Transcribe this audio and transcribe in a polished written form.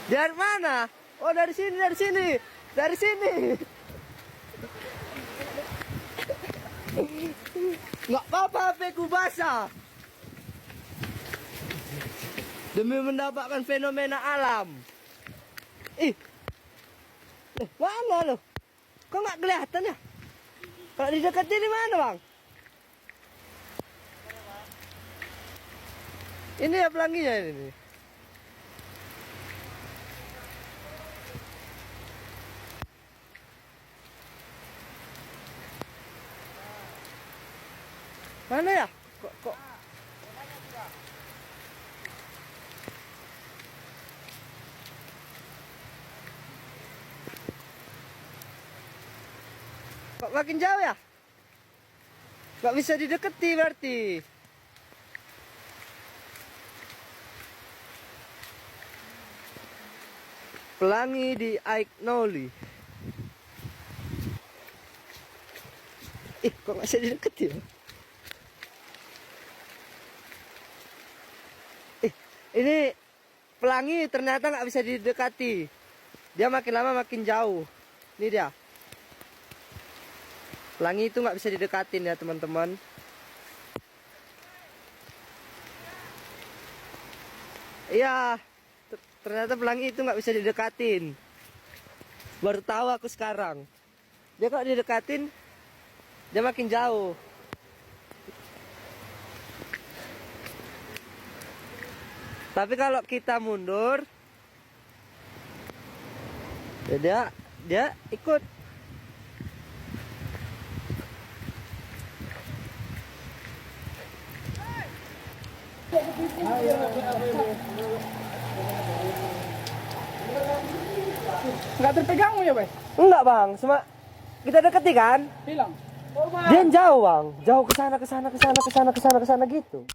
Dari mana? Oh, dari sini, dari sini. Dari sini. Nggak apa-apa, HP ku basah. Demi mendapatkan fenomena alam. Ih. Mana lo? Kok nggak kelihatan ya? Kalau dideketin di mana, Bang? Ini ya pelanginya ini. Mana ya? Kok makin jauh ya? Gak bisa dideketi berarti. Pelangi di Aignoli. Kok gak bisa dideketi ya? Ini pelangi ternyata nggak bisa didekati. Dia makin lama makin jauh. Ini dia. Pelangi itu nggak bisa didekatin ya teman-teman. Iya, ternyata pelangi itu nggak bisa didekatin. Baru tahu aku sekarang. Dia kalau didekatin, dia makin jauh. Tapi kalau kita mundur, ya dia ikut. Nggak terpegangmu ya, Bay? Enggak, Bang. Cuma kita deketi kan? Hilang. Dia jauh, Bang. Jauh ke sana gitu.